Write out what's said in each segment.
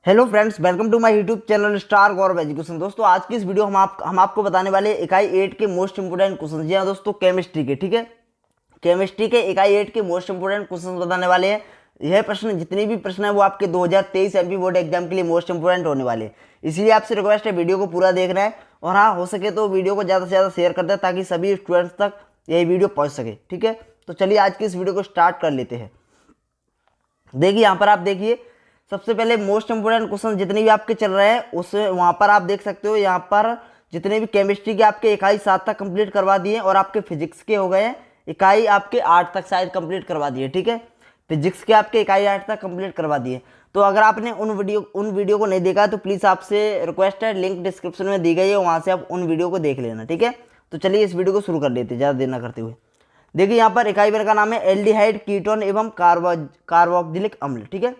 Hello friends, welcome to my YouTube channel star Gaurav education. दोस्तों, आज की इस वीडियो हम आपको बताने वाले इकाई 8 के मोस्ट इंपोर्टेंट क्वेश्चन। जी हाँ दोस्तों, केमिस्ट्री के, ठीक है, केमिस्ट्री के इकाई 8 के मोस्ट इंपोर्टेंट क्वेश्चन बताने वाले हैं। यह प्रश्न, जितने भी प्रश्न है वो आपके 2023 एमपी बोर्ड एग्जाम के लिए मोस्ट इंपोर्टेंट होने वाले हैं। इसलिए आपसे रिक्वेस्ट है वीडियो को पूरा देखना है, और हाँ, हो सके तो वीडियो को ज़्यादा से ज़्यादा शेयर कर दें ताकि सभी स्टूडेंट्स तक यही वीडियो पहुँच सके। ठीक है, तो चलिए आज की इस वीडियो को स्टार्ट कर लेते हैं। देखिए यहाँ पर आप देखिए, सबसे पहले मोस्ट इंपोर्टेंट क्वेश्चन जितने भी आपके चल रहे हैं उस वहाँ पर आप देख सकते हो। यहाँ पर जितने भी केमिस्ट्री के आपके इकाई 7 तक कंप्लीट करवा दिए, और आपके फिजिक्स के हो गए हैं इकाई आपके 8 तक शायद कंप्लीट करवा दिए। ठीक है, फिजिक्स के आपके इकाई 8 तक कंप्लीट करवा दिए। तो अगर आपने उन वीडियो को नहीं देखा तो प्लीज़ आपसे रिक्वेस्ट है, लिंक डिस्क्रिप्शन में दी गई है, वहाँ से आप उन वीडियो को देख लेना। ठीक है, तो चलिए इस वीडियो को शुरू कर लेते हैं ज़्यादा देर ना करते हुए। देखिए यहाँ पर इकाई वन का नाम है एल्डिहाइड, कीटोन एवं कार्बोक्सिलिक अम्ल। ठीक है,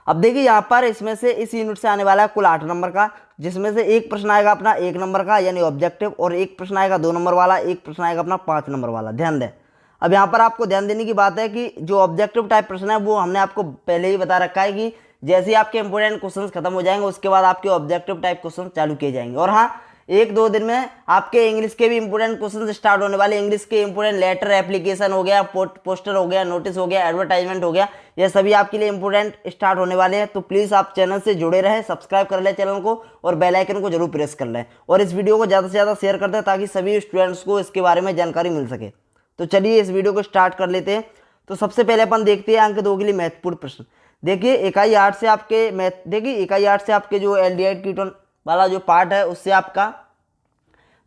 अब देखिए यहाँ पर इसमें से इस यूनिट से आने वाला है कुल 8 नंबर का, जिसमें से एक प्रश्न आएगा अपना 1 नंबर का यानी ऑब्जेक्टिव, और एक प्रश्न आएगा 2 नंबर वाला, एक प्रश्न आएगा अपना 5 नंबर वाला। ध्यान दें। अब यहाँ पर आपको ध्यान देने की बात है कि जो ऑब्जेक्टिव टाइप प्रश्न है वो हमने आपको पहले ही बता रखा है कि जैसे ही आपके इंपोर्टेंट क्वेश्चन खत्म हो जाएंगे उसके बाद आपके ऑब्जेक्टिव टाइप क्वेश्चन चालू किए जाएंगे। और हाँ, 1-2 दिन में आपके इंग्लिश के भी इंपोर्टेंट क्वेश्चन स्टार्ट होने वाले। इंग्लिश के इंपोर्टेंट लेटर, एप्लीकेशन हो गया, पोस्टर हो गया, नोटिस हो गया, एडवर्टाइजमेंट हो गया, ये सभी आपके लिए इंपोर्टेंट स्टार्ट होने वाले हैं। तो प्लीज़ आप चैनल से जुड़े रहें, सब्सक्राइब कर लें चैनल को, और बेल आइकन को जरूर प्रेस कर लें, और इस वीडियो को ज़्यादा से ज़्यादा शेयर कर दें ताकि सभी स्टूडेंट्स को इसके बारे में जानकारी मिल सके। तो चलिए इस वीडियो को स्टार्ट कर लेते हैं। तो सबसे पहले अपन देखते हैं अंक 2 के लिए महत्वपूर्ण प्रश्न। देखिए इकाई 8 से आपके देखिए इकाई 8 से आपके जो एल्डिहाइड कीटोन वाला जो पार्ट है उससे आपका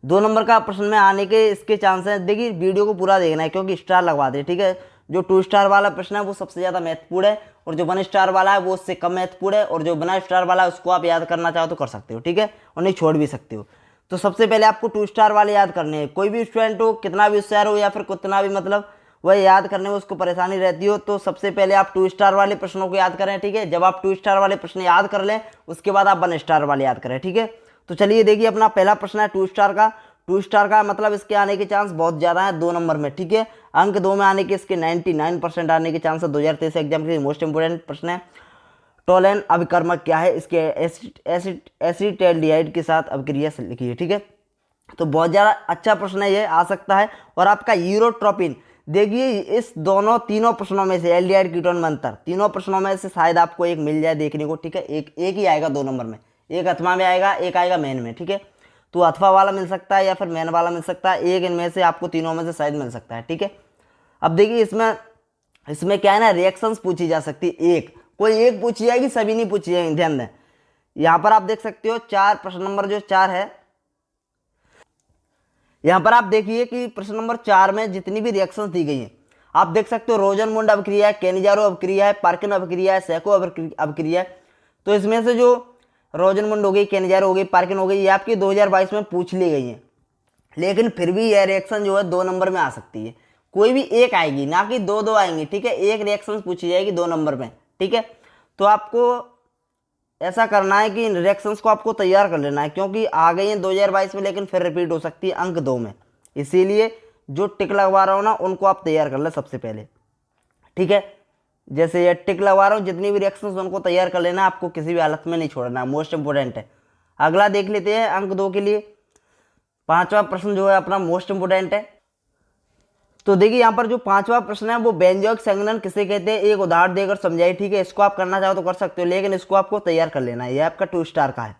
2 नंबर का प्रश्न में आने के इसके चांस हैं। देखिए वीडियो को पूरा देखना है क्योंकि स्टार लगवा दे। ठीक है, जो 2 स्टार वाला प्रश्न है वो सबसे ज़्यादा महत्वपूर्ण है, और जो 1 स्टार वाला है वो उससे कम महत्वपूर्ण है, और जो बिना स्टार वाला है उसको आप याद करना चाहो तो कर सकते हो। ठीक है, और नहीं छोड़ भी सकते हो। तो सबसे पहले आपको 2 स्टार वाले याद करने हैं। कोई भी स्टूडेंट हो, कितना भी होशियार हो या फिर कितना भी मतलब वह याद करने में उसको परेशानी रहती हो, तो सबसे पहले आप 2 स्टार वाले प्रश्नों को याद करें। ठीक है, जब आप 2 स्टार वाले प्रश्न याद कर लें उसके बाद आप 1 स्टार वाले याद करें। ठीक है, तो चलिए देखिए अपना पहला प्रश्न है 2 स्टार का। 2 स्टार का मतलब इसके आने के चांस बहुत ज़्यादा है 2 नंबर में। ठीक है, अंक 2 में आने के इसके 99% आने के चांस है। 2023 एग्जाम के लिए मोस्ट इंपोर्टेंट प्रश्न है। टोलेन अभिकर्मक क्या है, इसके एसिटाल्डिहाइड के साथ अभिक्रिया लिखिए। ठीक है, तो बहुत ज़्यादा अच्छा प्रश्न है, ये आ सकता है। और आपका यूरोट्रोपिन, देखिए इस तीनों प्रश्नों में से एल्डिहाइड कीटोन में अंतर, तीनों प्रश्नों में से शायद आपको एक मिल जाए देखने को। ठीक है, एक ही आएगा 2 नंबर में, एक अथवा में आएगा, एक आएगा मेन में। ठीक है, तो अथवा वाला मिल सकता है या फिर मेन वाला मिल सकता है, एक इनमें से आपको तीनों में से शायद मिल सकता है। ठीक है, अब देखिए इसमें क्या है ना, रिएक्शंस पूछी जा सकती है। कोई एक पूछी जाएगी, सभी नहीं पूछी जाएगी। ध्यान दें, यहाँ पर आप देख सकते हो 4 प्रश्न नंबर जो 4 है, यहाँ पर आप देखिए कि प्रश्न नंबर 4 में जितनी भी रिएक्शंस दी गई हैं आप देख सकते हो। रोजनमुंड अभिक्रिया है, केनिजारो अभिक्रिया है, पार्किन अभिक्रिया है, सैको अभिक्रिया है। तो इसमें से जो रोजनमुंड हो गई, केनिजारो हो गई, पार्किन हो गई, ये आपकी 2022 में पूछ ली गई है। लेकिन फिर भी यह रिएक्शन जो है 2 नंबर में आ सकती है। कोई भी एक आएगी, ना कि दो आएंगी। ठीक है, एक रिएक्शन पूछी जाएगी 2 नंबर में। ठीक है, तो आपको ऐसा करना है कि इन रिएक्शंस को आपको तैयार कर लेना है, क्योंकि आ गई हैं 2022 में लेकिन फिर रिपीट हो सकती है अंक 2 में। इसीलिए जो टिक लगवा रहा हूँ ना उनको आप तैयार कर लें सबसे पहले। ठीक है, जैसे ये टिक लगवा रहा हूँ, जितनी भी रिएक्शंस उनको तैयार कर लेना, आपको किसी भी हालत में नहीं छोड़ना, मोस्ट इंपोर्टेंट है। अगला देख लेते हैं अंक 2 के लिए। 5वां प्रश्न जो है अपना मोस्ट इंपोर्टेंट है। तो देखिए यहाँ पर जो 5वां प्रश्न है वो बेंजोइक संघनन किसे कहते हैं, एक उदाहरण देकर समझाइए। ठीक है, इसको आप करना चाहो तो कर सकते हो, लेकिन इसको आपको तैयार कर लेना है। ये आपका 2 स्टार का है।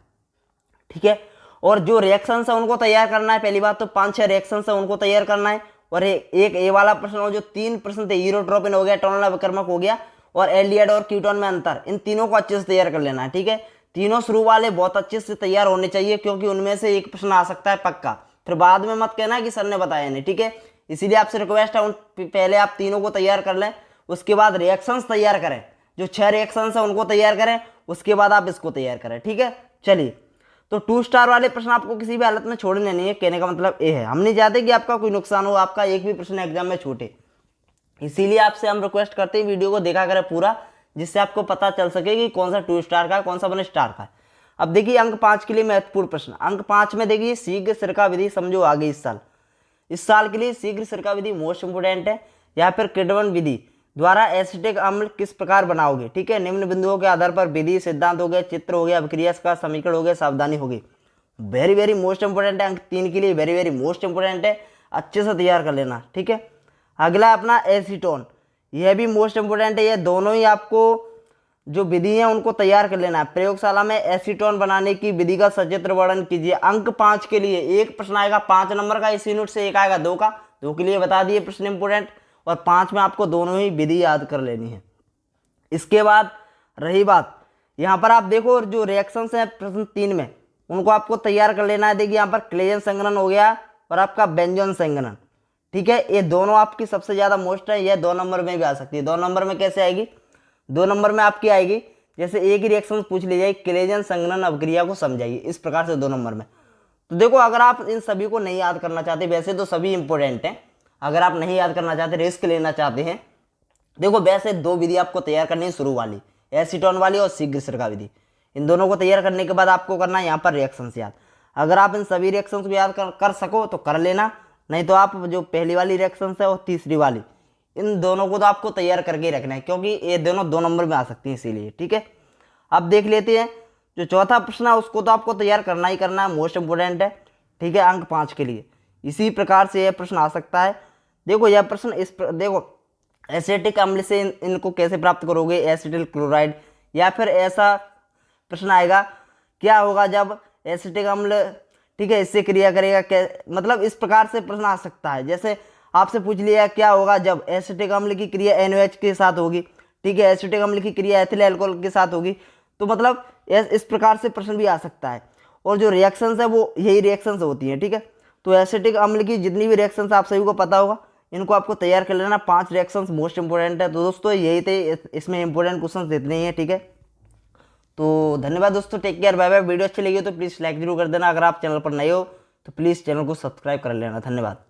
ठीक है, और जो रिएक्शंस है उनको तैयार करना है। पहली बात तो 5-6 रिएक्शंस है उनको तैयार करना है, और एक ए वाला प्रश्न हो, जो 3 प्रश्न थे, यूरोट्रोपिन हो गया, टोनल अभिकर्मक हो गया, और एल्डिहाइड और कीटोन में अंतर, इन तीनों को अच्छे से तैयार कर लेना है। ठीक है, तीनों शुरू वाले बहुत अच्छे से तैयार होने चाहिए, क्योंकि उनमें से एक प्रश्न आ सकता है पक्का। फिर बाद में मत कहना कि सर ने बताया नहीं। ठीक है, इसीलिए आपसे रिक्वेस्ट है उन पहले आप तीनों को तैयार कर लें, उसके बाद रिएक्शंस तैयार करें। जो 6 रिएक्शंस है उनको तैयार करें, उसके बाद आप इसको तैयार करें। ठीक है, चलिए तो 2 स्टार वाले प्रश्न आपको किसी भी हालत में छोड़ने नहीं है, कहने का मतलब ये है। हम नहीं चाहते कि आपका कोई नुकसान हो, आपका एक भी प्रश्न एग्जाम में छूटे। इसीलिए आपसे हम रिक्वेस्ट करते हैं वीडियो को देखा करें पूरा, जिससे आपको पता चल सके कि कौन सा 2 स्टार का है, कौन सा 1 स्टार का है। अब देखिए अंक 5 के लिए महत्वपूर्ण प्रश्न। अंक 5 में देखिए शीघ्र सिरका विधि समझो आगे इस साल के लिए शीघ्र सिरका विधि मोस्ट इंपोर्टेंट है, या फिर किडवन विधि। द्वारा एसिटिक अम्ल किस प्रकार बनाओगे। ठीक है, निम्न बिंदुओं के आधार पर विधि, सिद्धांत हो गया, चित्र हो गया, अभिक्रिया का समीकरण हो गया, सावधानी होगी। वेरी वेरी मोस्ट इंपोर्टेंट है, अंक 3 के लिए वेरी वेरी मोस्ट इंपोर्टेंट है, अच्छे से तैयार कर लेना। ठीक है, अगला अपना एसीटोन, यह भी मोस्ट इंपोर्टेंट है। ये दोनों ही आपको जो विधि है उनको तैयार कर लेना है। प्रयोगशाला में एसीटोन बनाने की विधि का सचित्र वर्णन कीजिए। अंक 5 के लिए एक प्रश्न आएगा 5 नंबर का, इस यूनिट से एक आएगा 2 का, 2 के लिए बता दिए प्रश्न इंपोर्टेंट, और 5 में आपको दोनों ही विधि याद कर लेनी है। इसके बाद रही बात, यहाँ पर आप देखो जो रिएक्शंस हैं प्रश्न 3 में, उनको आपको तैयार कर लेना है। देखिए यहाँ पर क्लेजन संघनन हो गया और आपका बेंजोन संघनन। ठीक है, ये दोनों आपकी सबसे ज्यादा मोस्ट है, ये 2 नंबर में भी आ सकती है। 2 नंबर में कैसे आएगी, 2 नंबर में आपकी आएगी जैसे एक ही रिएक्शन पूछ ली जाए, क्लेजन संघनन अभिक्रिया को समझाइए, इस प्रकार से 2 नंबर में। तो देखो अगर आप इन सभी को नहीं याद करना चाहते, वैसे तो सभी इंपॉर्टेंट हैं, अगर आप नहीं याद करना चाहते, रिस्क लेना चाहते हैं, देखो वैसे 2 विधि आपको तैयार करनी है, शुरू वाली एसीटोन वाली और शीघ्र सिरका विधि। इन दोनों को तैयार करने के बाद आपको करना है यहाँ पर रिएक्शंस याद। अगर आप इन सभी रिएक्शंस को याद कर सको तो कर लेना, नहीं तो आप जो पहली वाली रिएक्शंस है और तीसरी वाली, इन दोनों को तो आपको तैयार करके ही रखना है, क्योंकि ये दोनों 2 नंबर में आ सकती हैं इसीलिए। ठीक है, अब देख लेते हैं जो चौथा प्रश्न है, उसको तो आपको तैयार करना ही करना है, मोस्ट इंपोर्टेंट है। ठीक है, अंक 5 के लिए इसी प्रकार से यह प्रश्न आ सकता है। देखो यह प्रश्न देखो एसिटिक अम्ल से इनको कैसे प्राप्त करोगे, एसिटिल क्लोराइड, या फिर ऐसा प्रश्न आएगा क्या होगा जब एसिटिक अम्ल, ठीक है, इससे क्रिया करेगा, मतलब इस प्रकार से प्रश्न आ सकता है। जैसे आपसे पूछ लिया क्या होगा जब एसिटिक अम्ल की क्रिया NaOH के साथ होगी, ठीक है, एसिटिक अम्ल की क्रिया एथिल अल्कोहल के साथ होगी, तो मतलब इस प्रकार से प्रश्न भी आ सकता है। और जो रिएक्शंस है वो यही रिएक्शंस होती हैं। ठीक है, तो एसिटिक अम्ल की जितनी भी रिएक्शंस आप सभी को पता होगा, इनको आपको तैयार कर लेना। 5 रिएक्शंस मोस्ट इंपोर्टेंट है। तो दोस्तों यही थे, इसमें इंपोर्टेंट क्वेश्चन इतने ही है। ठीक है, तो धन्यवाद दोस्तों, take care, bye bye. Video अच्छी लगी हो तो प्लीज़ लाइक जरूर कर देना। अगर आप चैनल पर नए हो तो प्लीज़ चैनल को सब्सक्राइब कर लेना। धन्यवाद।